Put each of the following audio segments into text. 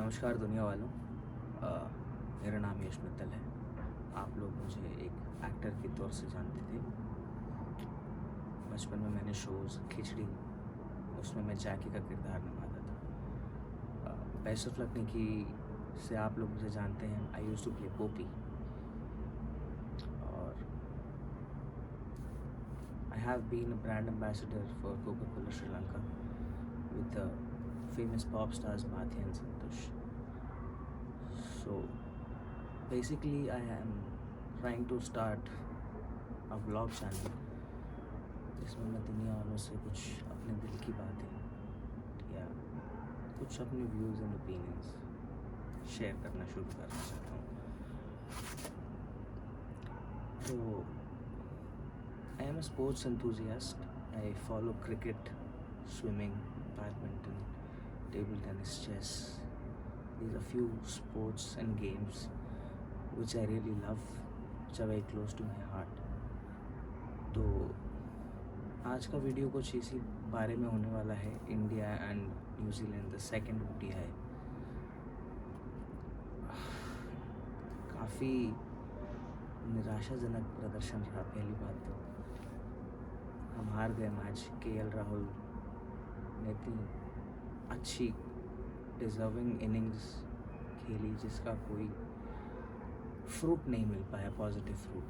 नमस्कार दुनिया वालों। मेरा नाम यश मित्तल है। आप लोग मुझे एक एक्टर के तौर से जानते थे। बचपन में मैंने शोज़ खिचड़ी, उसमें मैं जैकी का किरदार निभाता था। बेस्ट ऑफ लक निकी से आप लोग मुझे जानते हैं। I used to play Poppy और I have been a brand ambassador for Coca Cola Sri Lanka with the famous pop stars Bhatya and Santosh. So basically I am trying to start a vlog channel जिसमें मैं दुनिया वालों से कुछ अपने दिल की बातें या कुछ अपने व्यूज़ एंड ओपिनियंस शेयर करना शुरू करना चाहता हूँ। तो I am a sports enthusiast. I follow cricket, swimming, badminton, table tennis, chess. These are few sports and games which I really love, which are very close to my heart. तो आज का video कुछ इसी बारे में होने वाला है। India and New Zealand the second ODI। काफ़ी निराशाजनक प्रदर्शन रहा। पहली बात तो हम हार गए मैच। KL राहुल ने इतनी अच्छी डिज़र्विंग इनिंग्स खेली जिसका कोई फ्रूट नहीं मिल पाया, पॉजिटिव फ्रूट।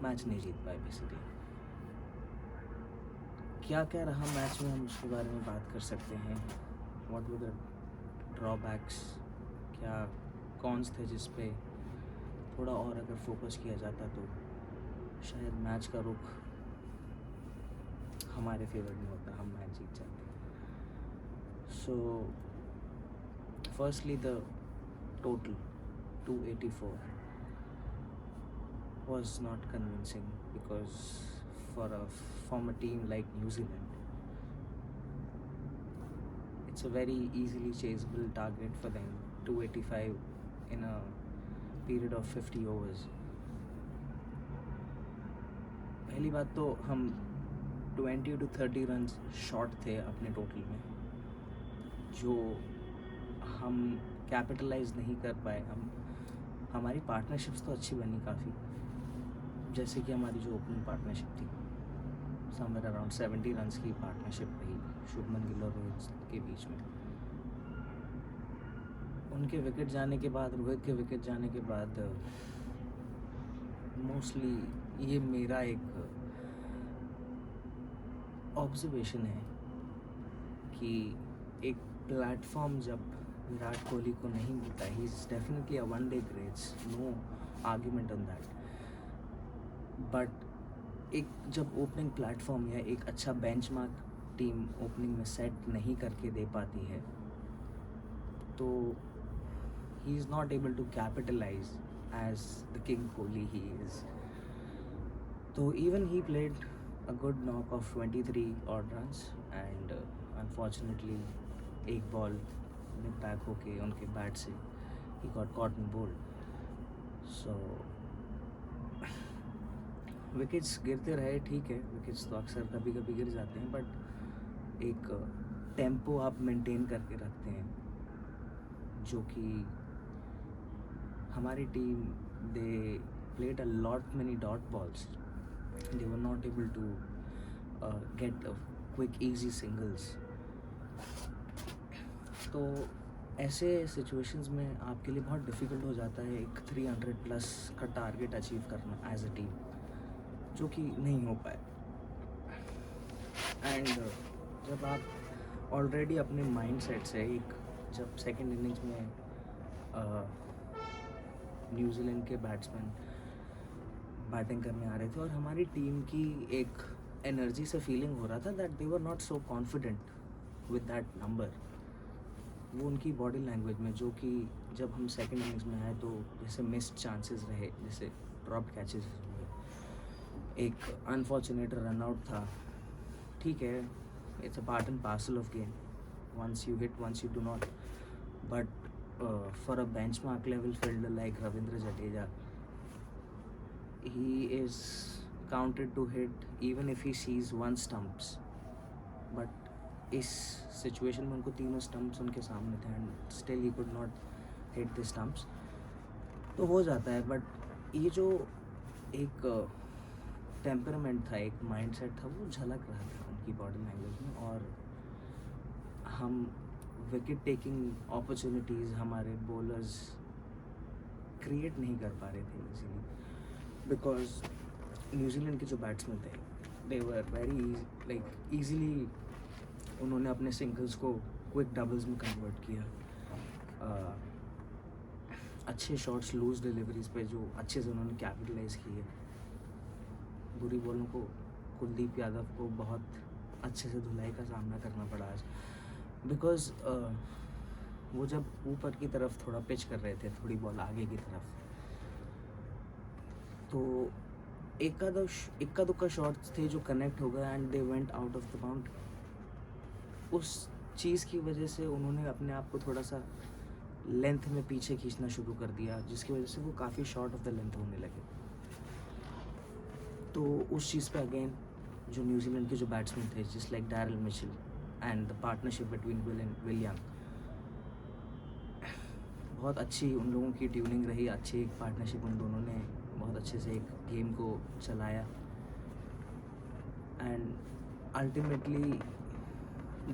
मैच नहीं जीत पाए बेसिकली। क्या क्या रहा मैच में, हम उसके बारे में बात कर सकते हैं। व्हाट वर द ड्रॉबैक्स, क्या कॉन्स थे जिस पे थोड़ा और अगर फोकस किया जाता तो शायद मैच का रुख हमारे फेवर में होता, हम मैच जीत जाते। So firstly the total 284 was not convincing because from a team like New Zealand, it's a very easily chaseable target for them. 285 in a period of 50 overs. पहली बात तो हम 20 to 30 रन शॉर्ट थे अपने total में, जो हम capitalise नहीं कर पाए। हमारी पार्टनरशिप्स तो अच्छी बनी काफ़ी, जैसे कि हमारी जो ओपनिंग पार्टनरशिप थी, समवेयर अराउंड 70 रन्स की पार्टनरशिप रही शुभमन गिल और रोहित के बीच में। उनके विकेट जाने के बाद, रोहित के विकेट जाने के बाद, मोस्टली ये मेरा एक ऑब्जर्वेशन है कि एक प्लेटफॉर्म जब विराट कोहली को नहीं मिलता, he is definitely a one day greats, no argument on that, but एक जब ओपनिंग प्लेटफॉर्म या एक अच्छा बेंचमार्क टीम ओपनिंग में सेट नहीं करके दे पाती है तो he is not able to capitalize as the king Kohli he is. तो even he played a good knock of 23 odd runs and unfortunately एक बॉल में पैक होके उनके बैट से he got caught and bowled. So wickets गिरते रहे, ठीक है, विकेट्स तो अक्सर कभी कभी गिर जाते हैं, बट एक टेम्पो आप मेंटेन करके रखते हैं, जो कि हमारी team they played a lot many dot balls. They were not able to get quick easy singles. तो ऐसे सिचुएशंस में आपके लिए बहुत डिफ़िकल्ट हो जाता है एक 300 प्लस का टारगेट अचीव करना एज अ टीम, जो कि नहीं हो पाए। एंड जब आप ऑलरेडी अपने माइंड सेट से जब सेकेंड इनिंग्स में न्यूजीलैंड के बैट्समैन बैटिंग करने आ रहे थे और हमारी टीम की एक एनर्जी से फीलिंग हो रहा था that they were not so confident with that number, वो उनकी बॉडी लैंग्वेज में, जो कि जब हम सेकंड इनिंग्स में आए तो जैसे मिस्ड चांसेस रहे, जैसे ड्रॉप कैचेस हुए, एक अनफॉर्चुनेट रन आउट था, ठीक है, it's a part and parcel of game, once you hit once you do not, but for a benchmark level fielder like Ravindra Jadeja, he is counted to hit even if he sees one stumps, but इस situation में उनको तीनों stumps उनके सामने थे and still he could not hit the stumps. तो हो जाता है, बट ये जो एक टेम्परामेंट था, एक माइंडसेट था, वो झलक रहा था उनकी बॉडी लैंग्वेज में। और हम विकेट टेकिंग अपॉर्चुनिटीज़ हमारे बॉलर्स क्रिएट नहीं कर पा रहे थे इजीली, बिकॉज न्यूजीलैंड के जो बैट्समैन थे दे वर वेरी लाइक ईजीली उन्होंने अपने सिंगल्स को क्विक डबल्स में कन्वर्ट किया। अच्छे शॉट्स लूज डिलीवरीज पे जो अच्छे से उन्होंने कैपिटलाइज किए। बुरी बॉलों को कुलदीप यादव को बहुत अच्छे से धुलाई का सामना करना पड़ा आज, बिकॉज वो जब ऊपर की तरफ थोड़ा पिच कर रहे थे, थोड़ी बॉल आगे की तरफ, तो इक्का दुक्का शॉट्स थे जो कनेक्ट हो गए and they went out of the boundary. उस चीज़ की वजह से उन्होंने अपने आप को थोड़ा सा लेंथ में पीछे खींचना शुरू कर दिया, जिसकी वजह से वो काफ़ी शॉर्ट ऑफ द लेंथ होने लगे। तो उस चीज़ पे अगेन जो न्यूजीलैंड के जो बैट्समैन थे, just like Daryl Mitchell and the partnership between will young, बहुत अच्छी उन लोगों की ट्यूनिंग रही, अच्छी एक पार्टनरशिप, उन दोनों ने बहुत अच्छे से एक गेम को चलाया। एंड अल्टीमेटली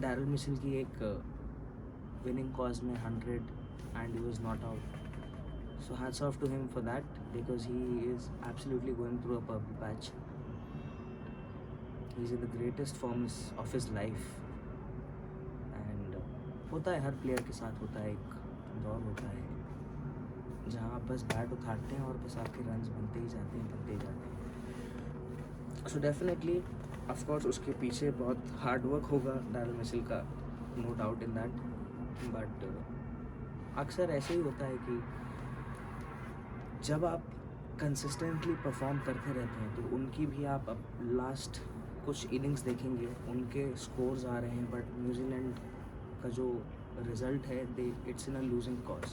डैरिल मिचेल की एक विनिंग कॉज में 100 and he was not out, so hats off to him for that, because he is absolutely going through a purple patch. He's in the greatest forms of his life and होता है, हर player के साथ होता है, एक दौर होता है जहाँ आप बस बैट उठाते हैं और बस आपके रन्स बनते ही जाते हैं। सो डेफिनेटली ऑफ कोर्स उसके पीछे बहुत हार्ड वर्क होगा डैरिल मिचेल का, no doubt in that, but अक्सर ऐसे ही होता है कि जब आप कंसिस्टेंटली परफॉर्म करते रहते हैं तो उनकी भी आप अब लास्ट कुछ इनिंग्स देखेंगे, उनके स्कोर्स आ रहे हैं, बट न्यूजीलैंड का जो रिजल्ट है it's in a losing cause.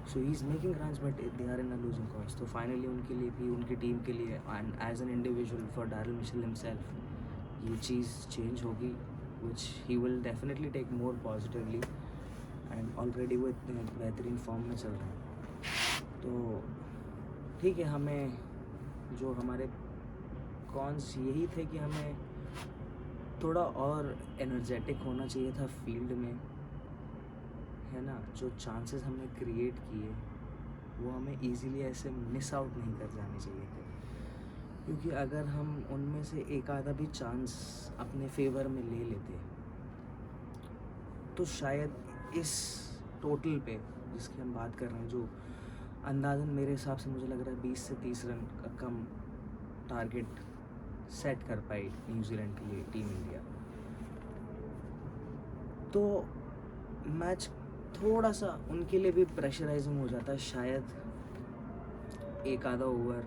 So he is making runs but they are in a losing cause. तो फाइनली उनके लिए भी, उनकी टीम के लिए and as an individual for Daryl Mitchell himself ये चीज़ चेंज होगी, which he will definitely take more positively and already वो इतने बेहतरीन फॉर्म में चल रहे हैं। तो ठीक है, हमें जो हमारे कॉन्स यही थे कि हमें थोड़ा और एनर्जेटिक होना चाहिए था फील्ड में, है ना। जो चांसेस हमने क्रिएट किए वो हमें इजीली ऐसे मिस आउट नहीं कर जाने चाहिए थे, क्योंकि अगर हम उनमें से एक आधा भी चांस अपने फेवर में ले लेते तो शायद इस टोटल पे जिसकी हम बात कर रहे हैं, जो अंदाज़न मेरे हिसाब से मुझे लग रहा है 20 से 30 रन का कम टारगेट सेट कर पाई न्यूजीलैंड के लिए टीम इंडिया, तो मैच थोड़ा सा उनके लिए भी प्रेशराइजिंग हो जाता है। शायद एक आधा ओवर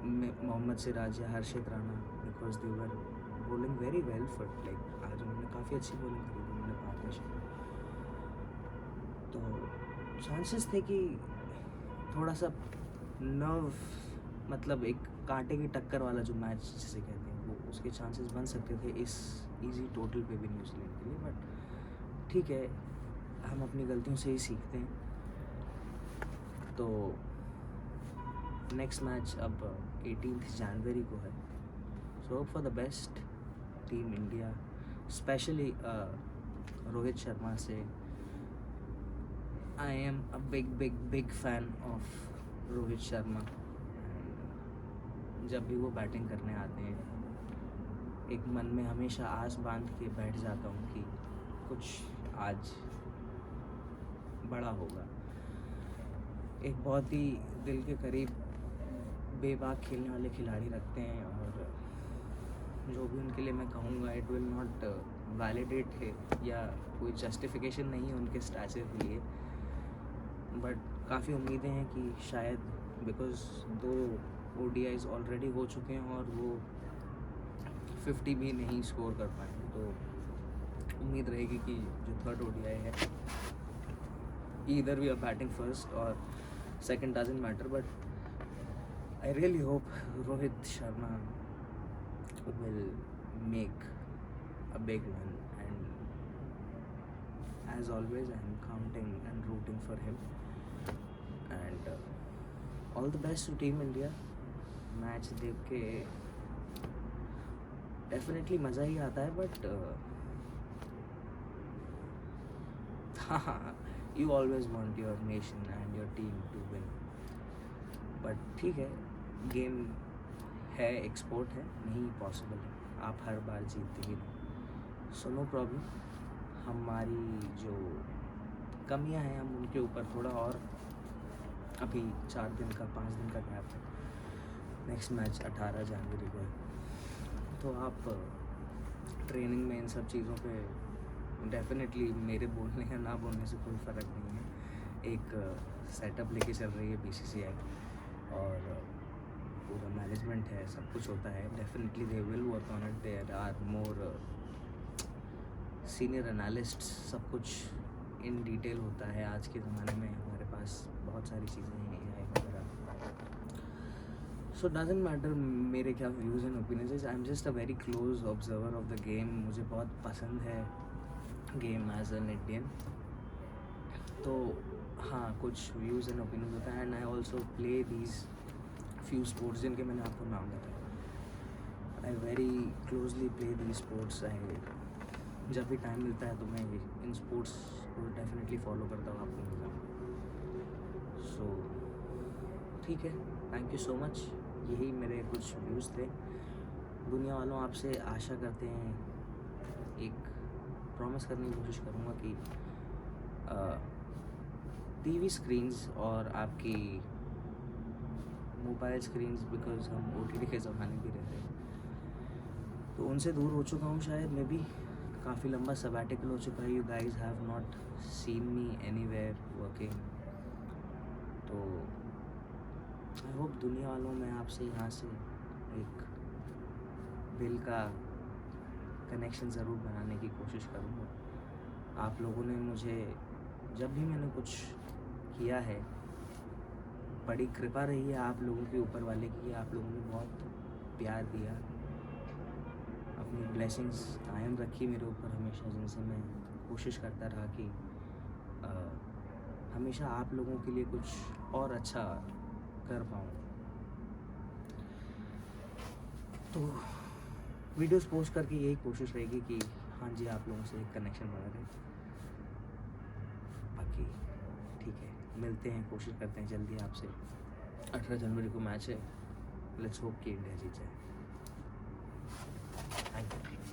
में मोहम्मद सिराज या Harshit Rana, because they were bowling very well for like आज उन्होंने काफ़ी अच्छी बॉलिंग करी, उन्होंने पार्टनरशिप, तो चांसेस थे कि थोड़ा सा नर्व, मतलब एक कांटे की टक्कर वाला जो मैच जिसे कहते हैं, वो उसके चांसेस बन सकते थे इस इजी टोटल पे भी न्यूजीलैंड के लिए। बट ठीक है, हम अपनी गलतियों से ही सीखते हैं। तो नेक्स्ट मैच अब 18 जनवरी को है, so hope for the best team India, specially Rohit Sharma से। I am a big fan of Rohit Sharma. जब भी वो बैटिंग करने आते हैं एक मन में हमेशा आस बांध के बैठ जाता हूँ कि कुछ आज बड़ा होगा। एक बहुत ही दिल के करीब बेबाक खेलने वाले खिलाड़ी रखते हैं, और जो भी उनके लिए मैं कहूँगा इट विल नॉट वैलिडेट है या कोई जस्टिफिकेशन नहीं है उनके स्टैचर के लिए, बट काफ़ी उम्मीदें हैं कि शायद बिकॉज 2 ODIs ऑलरेडी हो चुके हैं और वो 50 भी नहीं स्कोर कर पाए, तो उम्मीद रहेगी कि जो 3rd ODI है, either we are batting first और second doesn't matter, but I really hope Rohit Sharma will make a big one as always, I'm counting and rooting for him. And all the best to Team India. Match देख के definitely मज़ा ही आता है, but हाँ, you always want your nation and your team to win. But ठीक है, game है, एक्सपोर्ट है, नहीं पॉसिबल है, आप हर बार जीतते ही नहीं. So no problem. हमारी जो कमियां हैं हम उनके ऊपर थोड़ा और, अभी 4 दिन का 5 दिन का गैप है. नेक्स्ट मैच 18 जनवरी को है. तो आप ट्रेनिंग में इन सब चीज़ों पे डेफिनेटली मेरे बोलने या ना बोलने से कोई फ़र्क नहीं है. एक सेटअप लेके चल रही है BCCI, और पूरा मैनेजमेंट है, सब कुछ होता है. Definitely they will work on it. There are more senior analysts. सब कुछ इन डिटेल होता है. आज के ज़माने में हमारे पास बहुत सारी चीज़ें हैं, AI वगैरह. सो डजेंट मैटर मेरे क्या views and opinions. I am just a very close observer of the game. मुझे बहुत पसंद है गेम एज एन इंडियन. तो हाँ, कुछ व्यूज़ एंड ओपिनियंस होता है. And I also play these few sports जिनके मैंने आपको नाम बताया. I very closely play these sports. I जब भी टाइम मिलता है तो मैं इन स्पोर्ट्स को डेफिनेटली फॉलो करता हूँ, आपको बताऊँ. सो ठीक है, थैंक यू सो मच. यही मेरे कुछ व्यूज़ थे. दुनिया वालों, आपसे आशा करते हैं, एक प्रॉमिस करने की कोशिश करूँगा कि टीवी स्क्रीन्स और आपकी मोबाइल स्क्रीन्स, बिकॉज हम OTT के ज़माने भी रहते हैं, तो उनसे दूर हो चुका हूँ शायद. मे बी काफ़ी लंबा सबैटिकल हो चुका है. You guys have not seen me anywhere working. तो आई होप दुनिया वालों, मैं आपसे यहाँ से एक दिल का कनेक्शन ज़रूर बनाने की कोशिश करूँगा. आप लोगों ने मुझे, जब भी मैंने कुछ किया है, बड़ी कृपा रही है आप लोगों के ऊपर वाले की. आप लोगों ने बहुत प्यार दिया, अपनी ब्लेसिंग्स कायम रखी मेरे ऊपर हमेशा, जिनसे मैं कोशिश करता रहा कि हमेशा आप लोगों के लिए कुछ और अच्छा कर पाऊँ. तो वीडियोस पोस्ट करके यही कोशिश रहेगी कि हाँ जी, आप लोगों से एक कनेक्शन बना रहे. बाकी ठीक है, मिलते हैं, कोशिश करते हैं जल्दी आपसे. 18 जनवरी को मैच है. लेट्स होप कि इंडिया जीत जाए. Thank you.